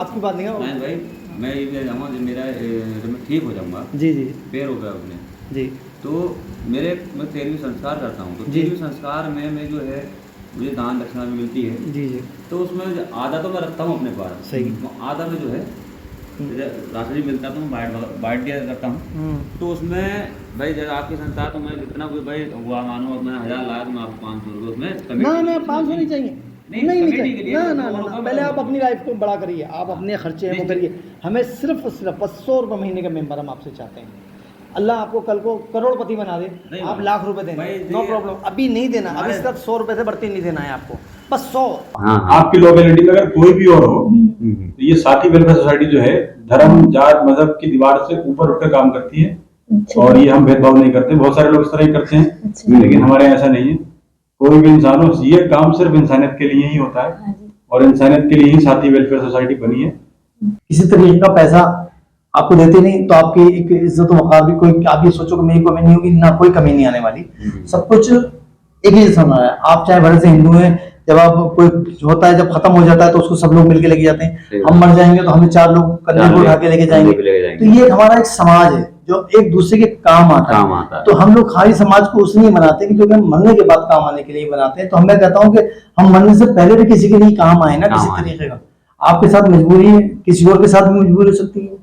आपकी बात नहीं है मैं भाई मैं ये जाऊँगा जब मेरा जब मैं ठीक हो जाऊँगा, जी जी पैर हो गया अपने, जी तो मैं 13वीं संस्कार करता हूँ, तो जी 13वीं संस्कार में मैं जो है मुझे दान दक्षिणा भी मिलती है, जी जी तो उसमें आधा तो मैं रखता हूँ अपने पास, सही। आधा में जो है राशन भी मिलता है तो मैं बांट दिया करता हूँ। तो उसमें भाई जब आपकी संस्था तो मैं जितना कोई भाई हुआ मानो मैं 1000 लाख में आपको 500 रुपये उसमें ना कमेटी ना 500 नहीं चाहिए, नहीं नहीं नहीं कमेटी के चाहिए, लिए ना तो ना ना ना पहले आप अपनी लाइफ को बड़ा करिए, आप अपने खर्चे हैं वो करिए। हमें सिर्फ और सिर्फ 100 रुपये महीने का मेंबर हम आपसे चाहते हैं। अल्लाह आपको कल को करोड़पति बना दे, आप लाख रुपए देना, नो प्रॉब्लम, अभी नहीं देना, अभी सिर्फ 100 रुपये से बढ़ती नहीं देना है आपको, बस 100। हाँ आपकी लोकेलिटी में अगर कोई भी और हो तो ये साथी वेलफेयर सोसाइटी जो है धर्म जात मजहब की दीवार से ऊपर उठकर काम करती है। और ये हम भेदभाव नहीं करते, बहुत सारे लोग इस तरह ही करते हैं, लेकिन हमारे यहाँ ऐसा नहीं है। कोई भी इंसान हो, ये काम सिर्फ इंसानियत के लिए ही होता है और इंसानियत के लिए ही साथी वेलफेयर सोसाइटी बनी है। किसी तरीके का पैसा आपको देते नहीं तो आपकी एक इज्जत वकार भी कोई, आप ये सोचो कि मेरी कमी नहीं होगी, ना कोई कमी नहीं आने वाली, सब कुछ एक ही जैसा होना है। आप चाहे भले से हिंदू हैं, जब आप कोई होता है जब खत्म हो जाता है तो उसको सब लोग मिलके लेके जाते हैं। हम मर जाएंगे तो हमें 4 लोग कंधे को उठा के लेके जाएंगे। तो ये हमारा एक समाज है जो एक दूसरे के काम आता है। तो हम लोग खाली समाज को उसलिए बनाते हैं कि जो हम मरने के बाद काम आने के लिए बनाते हैं। तो मैं कहता हूँ कि हम मरने से पहले भी किसी के लिए काम आए ना किसी तरीके का। आपके साथ मजबूरी है, किसी और के साथ भी मजबूरी हो सकती है।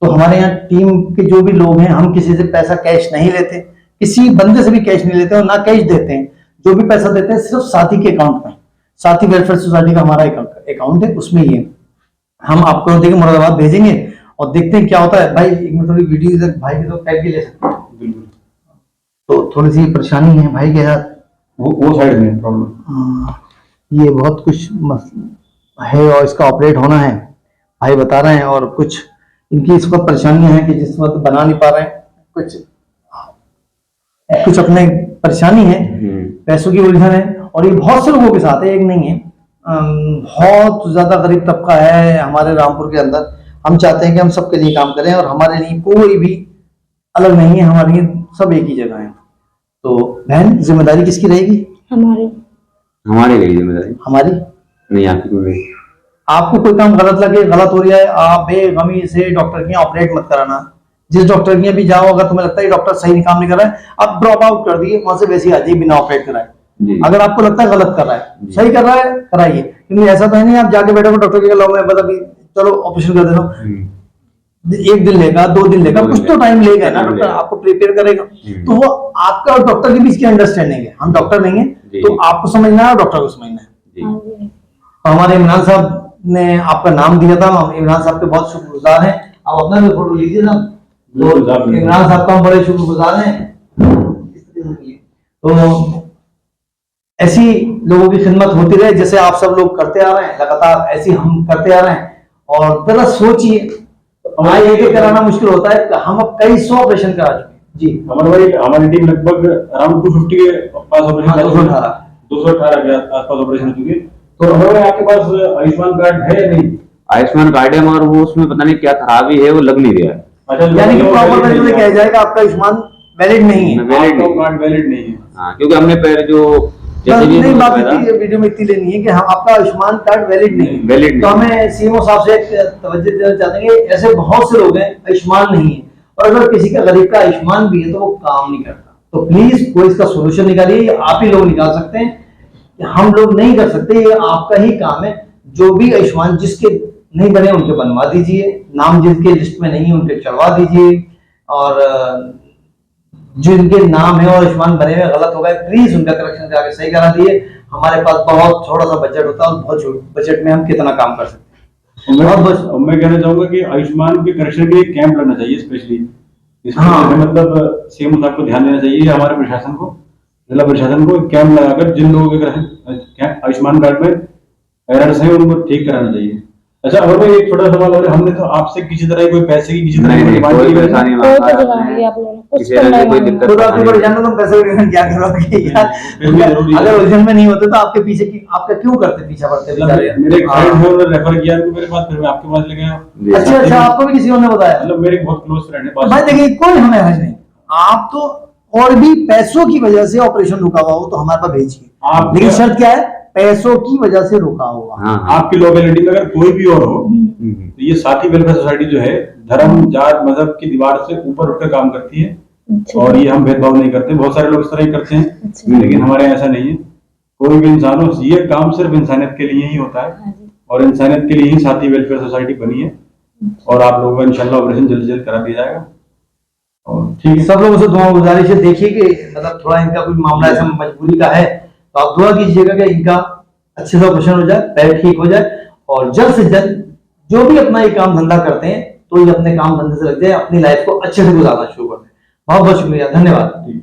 तो हमारे यहाँ टीम के जो भी लोग हैं, हम किसी से पैसा कैश नहीं लेते, किसी बंदे से भी कैश नहीं लेते और ना कैश देते हैं। जो भी पैसा देते हैं सिर्फ साथी के अकाउंट में, साथी वेलफेयर सोसाइटी का हमारा अकाउंट है, उसमें ही है। हम आपको देखिए मुरादाबाद भेजेंगे और देखते हैं क्या होता है। भाई एक मिनट थोड़ी वीडियो इधर भाई की तो कैब भी ले सकते हैं। तो थोड़ी सी परेशानी है भाई के साथ, वो साइड में प्रॉब्लम, ये बहुत कुछ है और इसका ऑपरेट होना है, भाई बता रहे हैं। और कुछ इनकी इस वक्त परेशानियां हैं कि जिस वक्त बना नहीं पा रहे हैं, कुछ अपने परेशानी है, पैसों की उलझन है। और ये बहुत से लोगों के साथ है, एक नहीं है। बहुत ज्यादा गरीब तबका है हमारे रामपुर के अंदर। हम चाहते हैं कि हम सबके लिए काम करें और हमारे लिए कोई भी अलग नहीं है, हमारे लिए सब एक ही जगह है। तो बहन जिम्मेदारी किसकी रहेगी? हमारी रहेगी जिम्मेदारी, हमारी नहीं आपकी कोई। आपको कोई काम गलत लगे, गलत हो रहा है, आप बेगमी से डॉक्टर के यहाँ ऑपरेट मत कराना। जिस डॉक्टर के यहाँ भी जाओ, अगर तुम्हें लगता है डॉक्टर सही काम नहीं कर रहा है, आप ड्रॉप आउट कर दिए, वहां से वैसे ही आ जाइए बिना ऑपरेट कराए। अगर आपको लगता है गलत कर रहा है, सही कर रहा है, कराइए। क्योंकि ऐसा तो है नहीं आप जाके बैठो डॉक्टर के लो में मतलब चलो ऑपरेशन कर देना, 1 दिन लेगा, 2 दिन लेगा, कुछ तो टाइम लेगा ना, डॉक्टर आपको प्रिपेयर करेगा। तो वो आपका और डॉक्टर के बीच की अंडरस्टैंडिंग है। हम डॉक्टर नहीं है, तो आपको समझना है और डॉक्टर को समझना है। तो हमारे इमरान साहब ने आपका नाम दिया था, हम इमरान साहब के बहुत शुक्रगुजार हैं। आप अपना भी फोटो लीजिए ना, तो इमरान साहब का हम बड़े शुक्रगुजार हैं। तो ऐसी लोगों की खिदमत होती रहे जैसे आप सब लोग करते आ रहे हैं, लगातार ऐसी हम करते आ रहे हैं। और जरा सोचिए, हमारे एक कराना मुश्किल होता है, हम अब कई 100 ऑपरेशन करा चुके हैं जी। हमारी टीम लगभग अराउंड 250 के पास ऑपरेशन, 218 के आसपास ऑपरेशन हो चुके। तो हमारे आपके पास आयुष्मान कार्ड है या नहीं? आयुष्मान कार्ड है मगर वो उसमें पता नहीं क्या खराबी है, वो लग नहीं रहा है। अच्छा, यानी कि प्रॉपर तरीके से कहा जाएगा आपका आयुष्मान वैलिड नहीं है, कार्ड वैलिड नहीं है। हाँ, क्योंकि हमने पहले जो नहीं बात इतनी वीडियो में इतनी लेनी है कि हम आपका आयुष्मान कार्ड वैलिड नहीं। तो हमें सीएमओ साहब से तवज्जो देना चाहते हैं, ऐसे बहुत से लोग हैं आयुष्मान नहीं है, और अगर किसी का गरीब का आयुष्मान भी है तो वो काम नहीं करता। तो प्लीज कोई इसका सोल्यूशन निकालिए, आप ही लोग निकाल सकते हैं, हम लोग नहीं कर सकते, ये आपका ही काम है। जो भी आयुष्मान जिसके नहीं बने उनके बनवा दीजिए, नाम जिनके लिस्ट में नहीं उनके चढ़वा दीजिए, और जिनके नाम है और आयुष्मान बने हुए गलत हो गए प्लीज उनका करेक्शन करा के सही करा दिए। हमारे पास बहुत थोड़ा सा बजट होता है, बहुत छोटे बजट में हम कितना काम कर सकते हैं। मैं कहना चाहूंगा कि आयुष्मान के करेक्शन के लिए कैंप लगना चाहिए स्पेशली। मतलब सीएम साहब को ध्यान देना चाहिए, हमारे प्रशासन को, जिला प्रशासन को कैंप लगाकर जिन लोगों के आयुष्मान कार्ड में एरर्स हैं उनको ठीक कराना चाहिए। अच्छा, और मैं एक छोटा सवाल और, हमने तो आपसे किसी तरह कोई पैसे की किसी तरह की कोई परेशानी नहीं, खुद आपकी परेशान हो, तुम पैसे क्या करोगे यार? अगर उलझन में नहीं होते तो आपके पीछे की आपका क्यों करते, पीछा पड़ते? मेरे एक फ्रेंड है, उन्होंने रेफर किया उनको मेरे पास, फिर मैं आपके पास ले गया। अच्छा, आपको भी किसी ने बताया? मतलब मेरे बहुत क्लोज फ्रेंड है। भाई देखिए, कोई हमें हर्ज नहीं, आप तो और भी पैसों की वजह से ऑपरेशन रुका हुआ हो तो हमारे पास भेजिए, लेकिन शर्त क्या है पैसों की वजह से रुका हुआ। हाँ आपकी लोकेलिटी में अगर कोई भी और हो तो ये साथी वेलफेयर सोसाइटी जो है धर्म जात मजहब की दीवार से ऊपर उठकर काम करती है। और ये हम भेदभाव नहीं करते, बहुत सारे लोग इस तरह ही करते हैं, लेकिन हमारे यहाँ ऐसा नहीं है। कोई भी इंसान हो, ये काम सिर्फ इंसानियत के लिए ही होता है और इंसानियत के लिए ही साथी वेलफेयर सोसाइटी बनी है। और आप लोगों का इंशाल्लाह ऑपरेशन जल्द से जल्द करा दिया जाएगा। और ठीक है, सब लोगों से दुआ गुजारिश है। देखिए कि मतलब थोड़ा इनका कोई मामला ऐसा मजबूरी का है तो आप दुआ कीजिएगा कि इनका अच्छे से ऑपरेशन हो जाए, पैर ठीक हो जाए और जल्द से जल्द जो भी अपना ये काम धंधा करते हैं तो ये अपने काम धंधे से लग जाए, अपनी लाइफ को अच्छे से गुजारना शुरू कर दें। बहुत बहुत शुक्रिया, धन्यवाद।